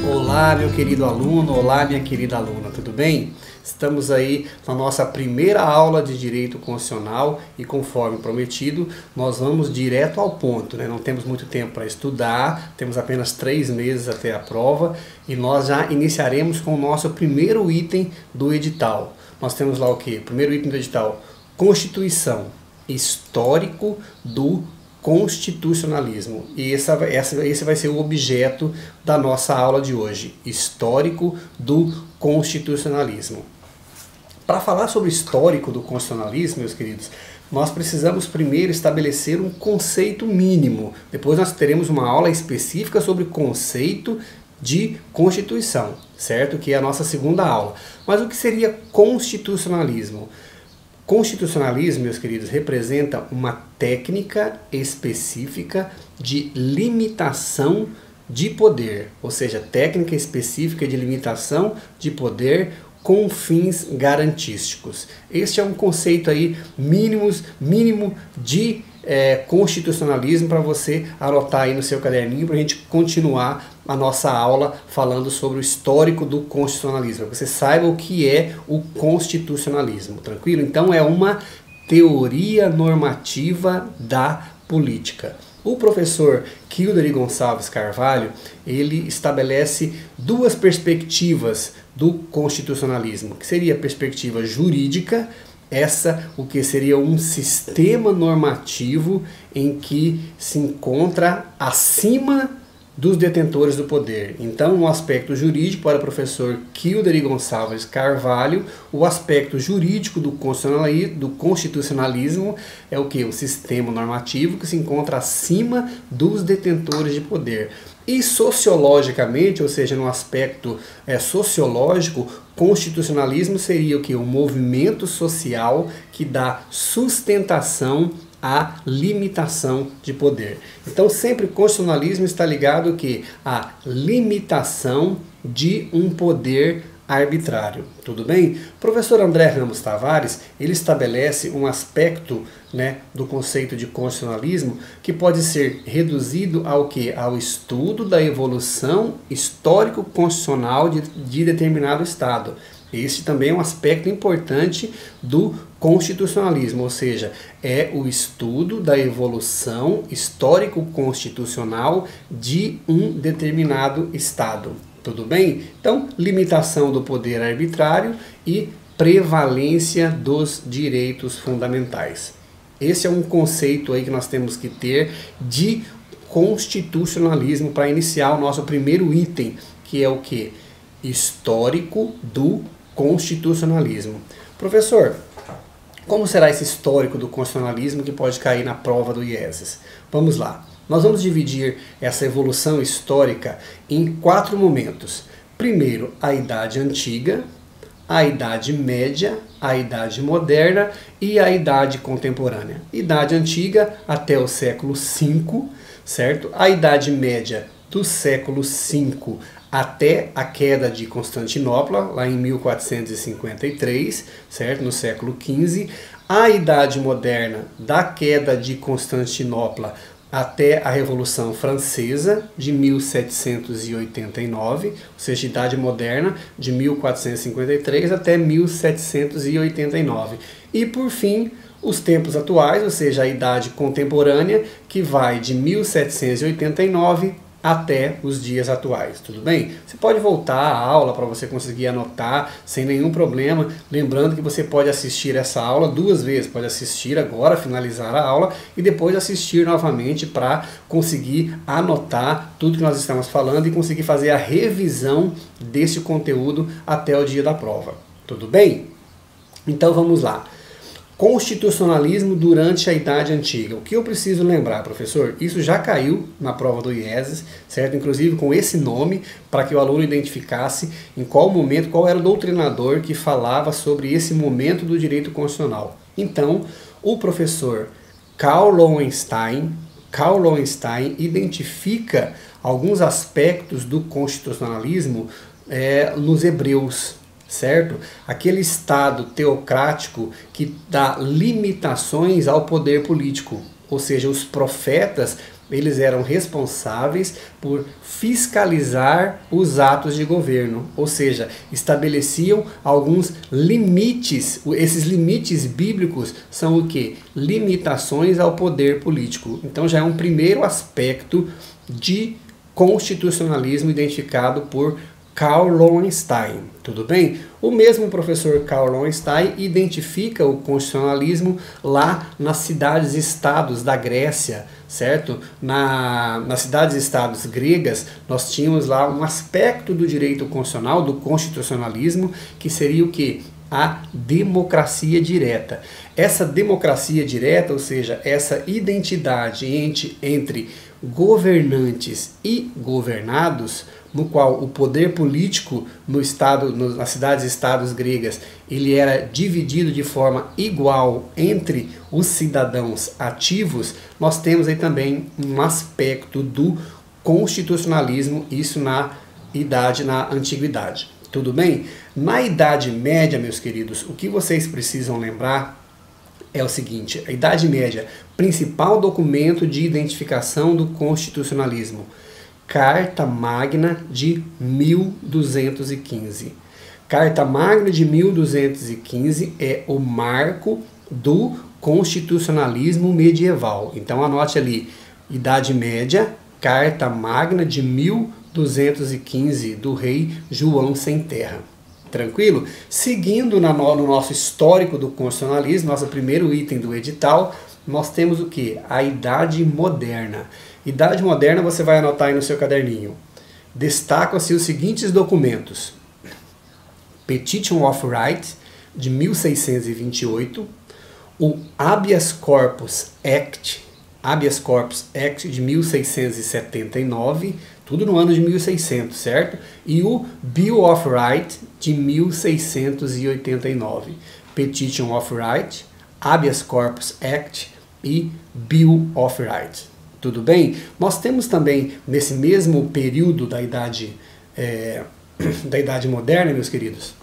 Olá, meu querido aluno, olá, minha querida aluna, tudo bem? Estamos aí na nossa primeira aula de Direito Constitucional e, conforme prometido, nós vamos direto ao ponto, né? Não temos muito tempo para estudar, temos apenas 3 meses até a prova e nós já iniciaremos com o nosso primeiro item do edital. Nós temos lá o quê? Primeiro item do edital, Constituição, histórico do constitucionalismo. E esse vai ser o objeto da nossa aula de hoje, histórico do constitucionalismo. Para falar sobre o histórico do constitucionalismo, meus queridos, nós precisamos primeiro estabelecer um conceito mínimo. Depois nós teremos uma aula específica sobre conceito de Constituição, certo? Que é a nossa segunda aula. Mas o que seria constitucionalismo? Constitucionalismo, meus queridos, representa uma técnica específica de limitação de poder, ou seja, técnica específica de limitação de poder com fins garantísticos. Este é um conceito aí mínimo de constitucionalismo para você anotar aí no seu caderninho para a gente continuar a nossa aula falando sobre o histórico do constitucionalismo. Você saiba o que é o constitucionalismo, tranquilo? Então é uma teoria normativa da política. O professor Kilder Gonçalves Carvalho, ele estabelece duas perspectivas do constitucionalismo, que seria a perspectiva jurídica, o que seria um sistema normativo em que se encontra acima dos detentores do poder. Então, no aspecto jurídico, para o professor Kilder Gonçalves Carvalho, o aspecto jurídico do constitucionalismo é o que? Um sistema normativo que se encontra acima dos detentores de poder. E sociologicamente, ou seja, no aspecto sociológico, constitucionalismo seria o que? Um movimento social que dá sustentação à limitação de poder. Então sempre constitucionalismo está ligado que à limitação de um poder arbitrário. Tudo bem? O professor André Ramos Tavares, ele estabelece um aspecto, né, do conceito de constitucionalismo que pode ser reduzido ao que? Ao estudo da evolução histórico-constitucional de determinado Estado. Este também é um aspecto importante do constitucionalismo, ou seja, é o estudo da evolução histórico-constitucional de um determinado Estado. Tudo bem? Então, limitação do poder arbitrário e prevalência dos direitos fundamentais. Esse é um conceito aí que nós temos que ter de constitucionalismo para iniciar o nosso primeiro item, que é o que? Histórico do constitucionalismo. Professor, como será esse histórico do constitucionalismo que pode cair na prova do IESES? Vamos lá. Nós vamos dividir essa evolução histórica em 4 momentos. Primeiro, a Idade Antiga, a Idade Média, a Idade Moderna e a Idade Contemporânea. Idade Antiga até o século V, certo? A Idade Média do século V até a queda de Constantinopla, lá em 1453, certo? No século XV. A Idade Moderna, da queda de Constantinopla até a Revolução Francesa, de 1789, ou seja, Idade Moderna, de 1453 até 1789. E, por fim, os tempos atuais, ou seja, a Idade Contemporânea, que vai de 1789 até os dias atuais, tudo bem? Você pode voltar à aula para você conseguir anotar sem nenhum problema, lembrando que você pode assistir essa aula 2 vezes, pode assistir agora, finalizar a aula e depois assistir novamente para conseguir anotar tudo que nós estamos falando e conseguir fazer a revisão desse conteúdo até o dia da prova, tudo bem? Então vamos lá. Constitucionalismo durante a Idade Antiga. O que eu preciso lembrar, professor? Isso já caiu na prova do IESES, certo? Inclusive com esse nome, para que o aluno identificasse em qual momento, qual era o doutrinador que falava sobre esse momento do direito constitucional. Então, o professor Karl Loewenstein identifica alguns aspectos do constitucionalismo nos Hebreus, certo? Aquele Estado teocrático que dá limitações ao poder político, ou seja, os profetas eles eram responsáveis por fiscalizar os atos de governo, ou seja, estabeleciam alguns limites. Esses limites bíblicos são o quê? Limitações ao poder político. Então já é um primeiro aspecto de constitucionalismo identificado por Karl Lowenstein, tudo bem? O mesmo professor Karl Lowenstein identifica o constitucionalismo lá nas cidades-estados da Grécia, certo? Nas cidades-estados gregas, nós tínhamos lá um aspecto do direito constitucional, do constitucionalismo, que seria o quê? A democracia direta. Essa democracia direta, ou seja, essa identidade entre governantes e governados, no qual o poder político no estado, nas cidades-estados gregas, ele era dividido de forma igual entre os cidadãos ativos, nós temos aí também um aspecto do constitucionalismo, isso na antiguidade. Tudo bem? Na Idade Média, meus queridos, o que vocês precisam lembrar é o seguinte: a Idade Média, principal documento de identificação do constitucionalismo, Carta Magna de 1215. Carta Magna de 1215 é o marco do constitucionalismo medieval. Então anote ali, Idade Média, Carta Magna de 1215, do rei João Sem Terra. Tranquilo? Seguindo no nosso histórico do constitucionalismo, nosso primeiro item do edital, nós temos o que? A Idade Moderna. Idade Moderna você vai anotar aí no seu caderninho. Destacam-se os seguintes documentos: Petition of Right, de 1628, o Habeas Corpus Act, de 1679, tudo no ano de 1600, certo? E o Bill of Rights, de 1689. Petition of Right, Habeas Corpus Act e Bill of Rights. Tudo bem? Nós temos também, nesse mesmo período da Idade Moderna, meus queridos,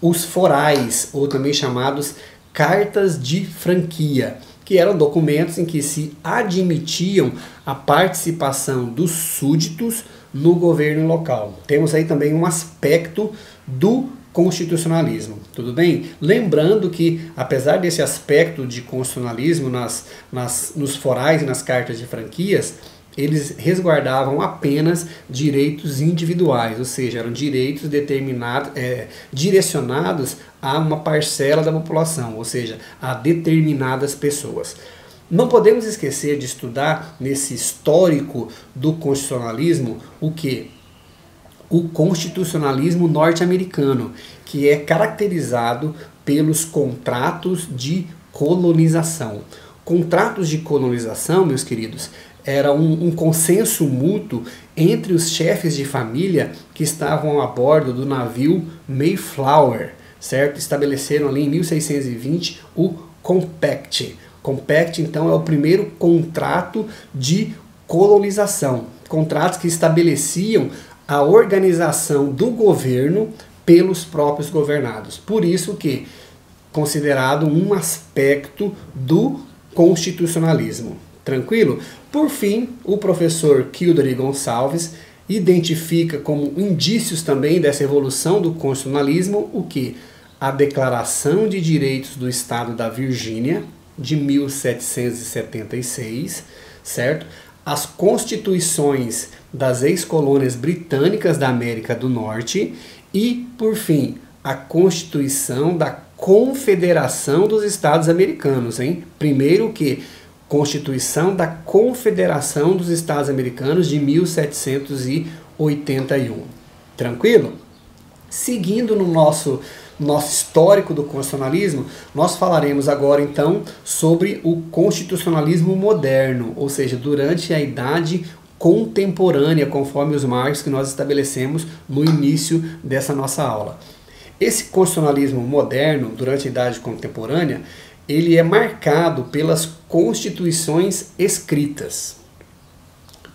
os forais, ou também chamados cartas de franquia, que eram documentos em que se admitiam a participação dos súditos no governo local. Temos aí também um aspecto do constitucionalismo, tudo bem? Lembrando que, apesar desse aspecto de constitucionalismo nos forais e nas cartas de franquias, eles resguardavam apenas direitos individuais, ou seja, eram direitos direcionados a uma parcela da população, ou seja, a determinadas pessoas. Não podemos esquecer de estudar nesse histórico do constitucionalismo o que? O constitucionalismo norte-americano, que é caracterizado pelos contratos de colonização. Contratos de colonização, meus queridos, era um consenso mútuo entre os chefes de família que estavam a bordo do navio Mayflower, certo? Estabeleceram ali em 1620 o Compact. Compact, então, é o primeiro contrato de colonização. Contratos que estabeleciam a organização do governo pelos próprios governados. Por isso que considerado um aspecto do constitucionalismo. Tranquilo? Por fim, o professor Kildare Gonçalves identifica como indícios também dessa evolução do constitucionalismo o que? A Declaração de Direitos do Estado da Virgínia, de 1776, certo? As constituições das ex-colônias britânicas da América do Norte e, por fim, a Constituição da Confederação dos Estados Americanos, hein? Primeiro que Constituição da Confederação dos Estados Americanos de 1781. Tranquilo? Seguindo no nosso histórico do constitucionalismo, nós falaremos agora então sobre o constitucionalismo moderno, ou seja, durante a Idade Contemporânea, conforme os marcos que nós estabelecemos no início dessa nossa aula. Esse constitucionalismo moderno, durante a Idade Contemporânea, ele é marcado pelas constituições escritas.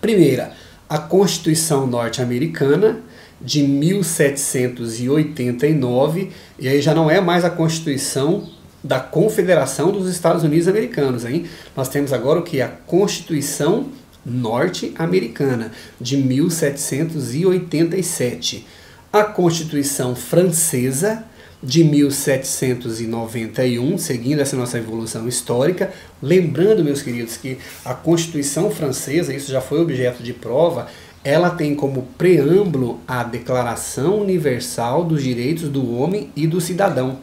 Primeira, a Constituição norte-americana, de 1789, e aí já não é mais a Constituição da Confederação dos Estados Unidos Americanos, hein? Nós temos agora o que? A Constituição Norte-Americana, de 1787. A Constituição Francesa, de 1791, seguindo essa nossa evolução histórica. Lembrando, meus queridos, que a Constituição Francesa, isso já foi objeto de prova, ela tem como preâmbulo a Declaração Universal dos Direitos do Homem e do Cidadão.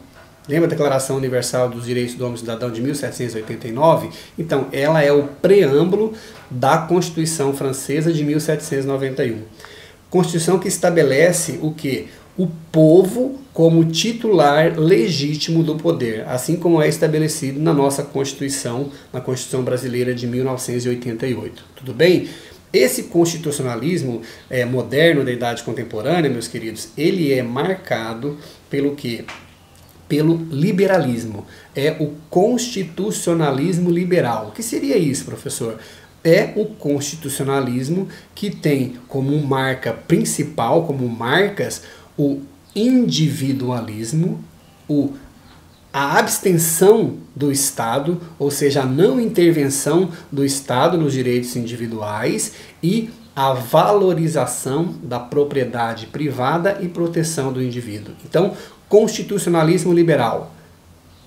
Lembra a Declaração Universal dos Direitos do Homem e do Cidadão de 1789? Então, ela é o preâmbulo da Constituição Francesa de 1791. Constituição que estabelece o quê? O povo como titular legítimo do poder, assim como é estabelecido na nossa Constituição, na Constituição Brasileira de 1988. Tudo bem? Esse constitucionalismo moderno da idade contemporânea, meus queridos, ele é marcado pelo quê? Pelo liberalismo. É o constitucionalismo liberal. O que seria isso, professor? É o constitucionalismo que tem como marca principal, como marcas, o individualismo, a abstenção do Estado, ou seja, a não intervenção do Estado nos direitos individuais e a valorização da propriedade privada e proteção do indivíduo. Então, constitucionalismo liberal,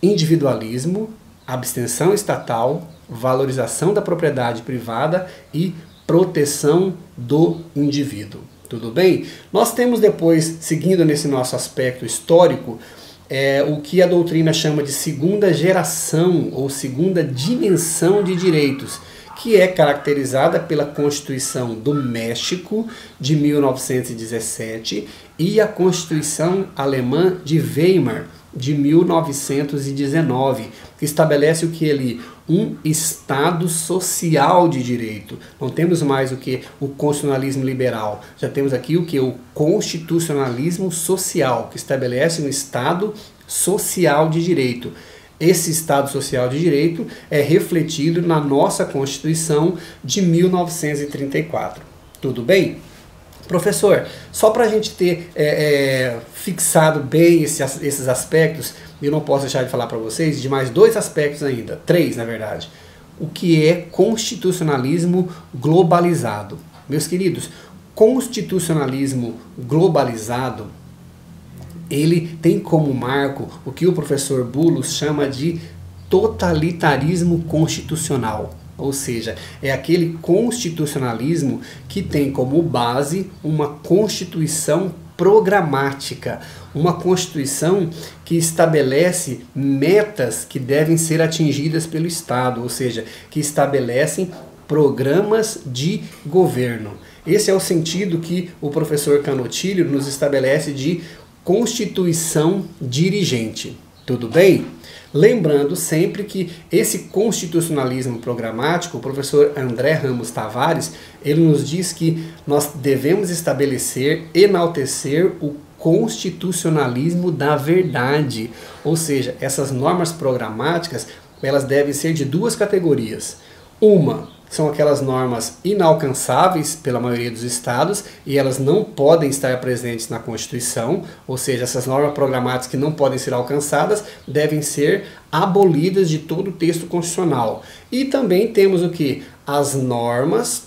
individualismo, abstenção estatal, valorização da propriedade privada e proteção do indivíduo. Tudo bem? Nós temos depois, seguindo nesse nosso aspecto histórico, o que a doutrina chama de segunda geração ou segunda dimensão de direitos, que é caracterizada pela Constituição do México de 1917 e a Constituição Alemã de Weimar de 1919, que estabelece o que ali? Um Estado social de direito. Não temos mais o que? O constitucionalismo liberal. Já temos aqui o que? O constitucionalismo social, que estabelece um Estado social de direito. Esse Estado social de direito é refletido na nossa Constituição de 1934. Tudo bem? Professor, só para a gente ter fixado bem esses aspectos, eu não posso deixar de falar para vocês de mais dois aspectos ainda, três na verdade. O que é constitucionalismo globalizado? Meus queridos, constitucionalismo globalizado, ele tem como marco o que o professor Boulos chama de totalitarismo constitucional. Ou seja, é aquele constitucionalismo que tem como base uma constituição programática, uma constituição que estabelece metas que devem ser atingidas pelo Estado, ou seja, que estabelecem programas de governo. Esse é o sentido que o professor Canotilho nos estabelece de constituição dirigente. Tudo bem? Lembrando sempre que esse constitucionalismo programático, o professor André Ramos Tavares, ele nos diz que nós devemos estabelecer, enaltecer o constitucionalismo da verdade. Ou seja, essas normas programáticas, elas devem ser de duas categorias. Uma são aquelas normas inalcançáveis pela maioria dos estados e elas não podem estar presentes na Constituição, ou seja, essas normas programáticas que não podem ser alcançadas devem ser abolidas de todo o texto constitucional. E também temos o que? As normas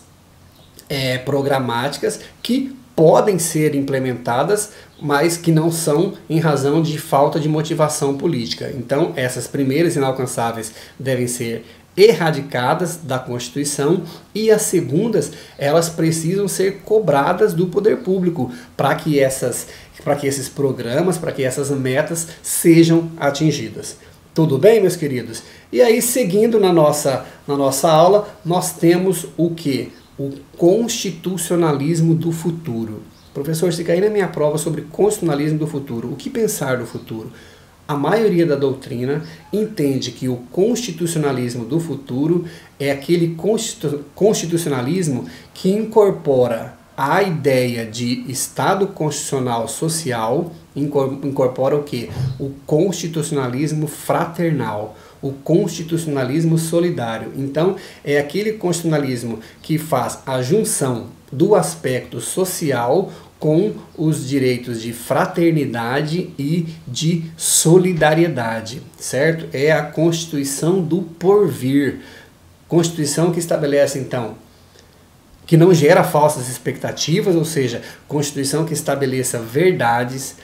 programáticas que podem ser implementadas, mas que não são em razão de falta de motivação política. Então, essas primeiras inalcançáveis devem ser erradicadas da Constituição e as segundas, elas precisam ser cobradas do poder público para que esses programas, para que essas metas sejam atingidas. Tudo bem, meus queridos? E aí, seguindo na nossa aula, nós temos o que? O constitucionalismo do futuro. Professor, se cair na minha prova sobre constitucionalismo do futuro, o que pensar do futuro? A maioria da doutrina entende que o constitucionalismo do futuro é aquele constitucionalismo que incorpora a ideia de Estado constitucional social, incorpora o quê? O constitucionalismo fraternal, o constitucionalismo solidário. Então, é aquele constitucionalismo que faz a junção do aspecto social com os direitos de fraternidade e de solidariedade, certo? É a Constituição do Porvir. Constituição que estabelece, então, que não gera falsas expectativas, ou seja, Constituição que estabeleça verdades,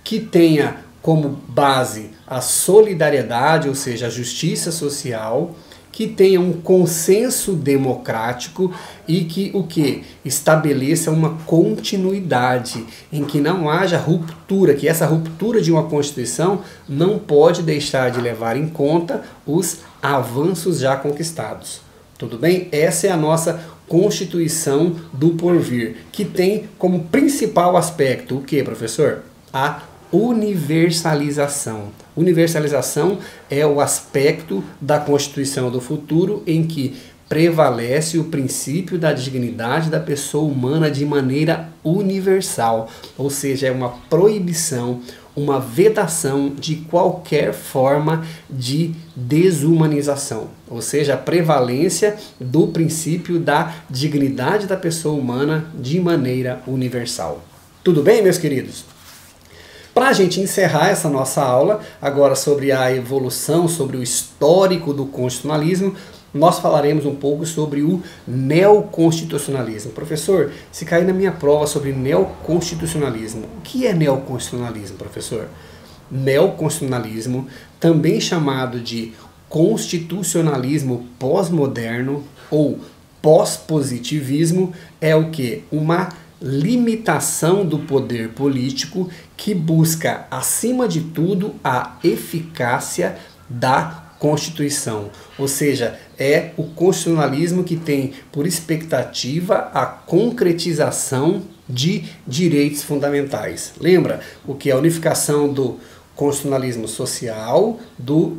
que tenha como base a solidariedade, ou seja, a justiça social, que tenha um consenso democrático e que o que? Estabeleça uma continuidade, em que não haja ruptura, que essa ruptura de uma Constituição não pode deixar de levar em conta os avanços já conquistados. Tudo bem? Essa é a nossa Constituição do Porvir, que tem como principal aspecto o que, professor? A universalização. Universalização é o aspecto da Constituição do futuro em que prevalece o princípio da dignidade da pessoa humana de maneira universal, ou seja, é uma proibição, uma vedação de qualquer forma de desumanização, ou seja, a prevalência do princípio da dignidade da pessoa humana de maneira universal. Tudo bem, meus queridos? Para a gente encerrar essa nossa aula, agora sobre a evolução, sobre o histórico do constitucionalismo, nós falaremos um pouco sobre o neoconstitucionalismo. Professor, se cair na minha prova sobre neoconstitucionalismo, o que é neoconstitucionalismo, professor? Neoconstitucionalismo, também chamado de constitucionalismo pós-moderno ou pós-positivismo, é o que? Uma limitação do poder político que busca, acima de tudo, a eficácia da Constituição. Ou seja, é o constitucionalismo que tem por expectativa a concretização de direitos fundamentais. Lembra o que é a unificação do constitucionalismo social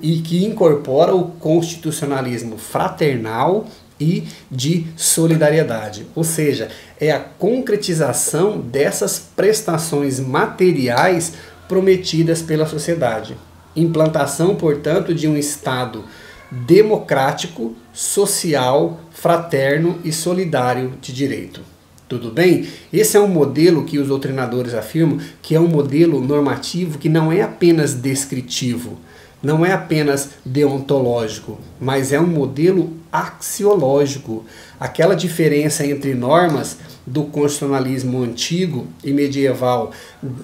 e que incorpora o constitucionalismo fraternal e de solidariedade. Ou seja, é a concretização dessas prestações materiais prometidas pela sociedade. Implantação, portanto, de um Estado democrático, social, fraterno e solidário de direito. Tudo bem? Esse é um modelo que os doutrinadores afirmam que é um modelo normativo que não é apenas descritivo, não é apenas deontológico, mas é um modelo axiológico. Aquela diferença entre normas do constitucionalismo antigo e medieval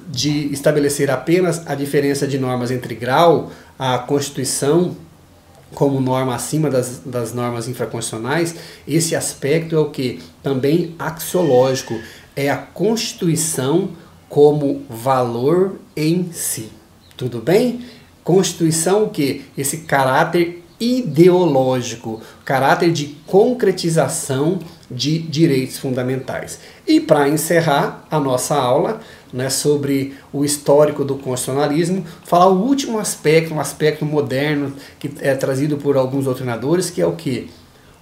de estabelecer apenas a diferença de normas entre grau, a Constituição como norma acima das normas infraconstitucionais, esse aspecto é o que? Também axiológico, é a Constituição como valor em si. Tudo bem? Constituição o que? Esse caráter ideológico, caráter de concretização de direitos fundamentais. E para encerrar a nossa aula, né, sobre o histórico do constitucionalismo, falar o último aspecto, um aspecto moderno que é trazido por alguns doutrinadores, que é o que?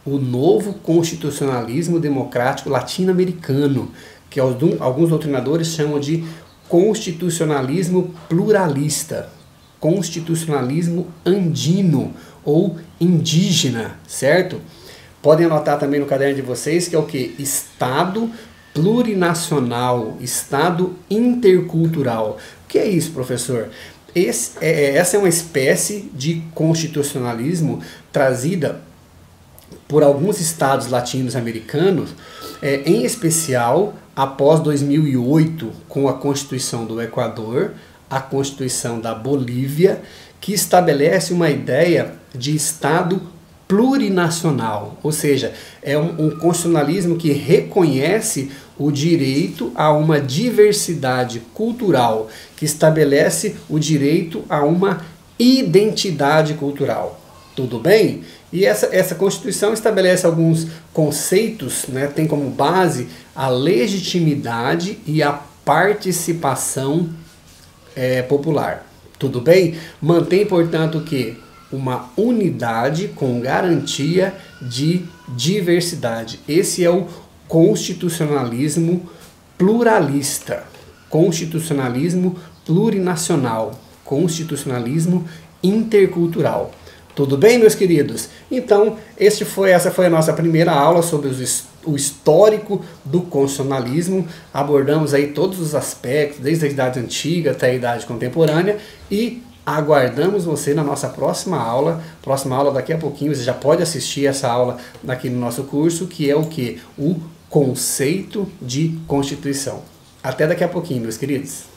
O novo constitucionalismo democrático latino-americano, que alguns doutrinadores chamam de constitucionalismo pluralista, constitucionalismo andino ou indígena, certo? Podem anotar também no caderno de vocês que é o que? Estado plurinacional, Estado intercultural. O que é isso, professor? Essa é uma espécie de constitucionalismo trazida por alguns estados latinos-americanos, em especial após 2008, com a Constituição do Equador, a Constituição da Bolívia, que estabelece uma ideia de Estado plurinacional, ou seja, é um constitucionalismo que reconhece o direito a uma diversidade cultural, que estabelece o direito a uma identidade cultural. Tudo bem? E essa Constituição estabelece alguns conceitos, né, tem como base a legitimidade e a participação popular. Tudo bem? Mantém, portanto, o quê? Uma unidade com garantia de diversidade. Esse é o constitucionalismo pluralista, constitucionalismo plurinacional, constitucionalismo intercultural. Tudo bem, meus queridos? Então, essa foi a nossa primeira aula sobre o histórico do constitucionalismo, abordamos aí todos os aspectos, desde a idade antiga até a idade contemporânea, e aguardamos você na nossa próxima aula. Próxima aula daqui a pouquinho, você já pode assistir essa aula aqui no nosso curso, que é o que? O conceito de Constituição. Até daqui a pouquinho, meus queridos.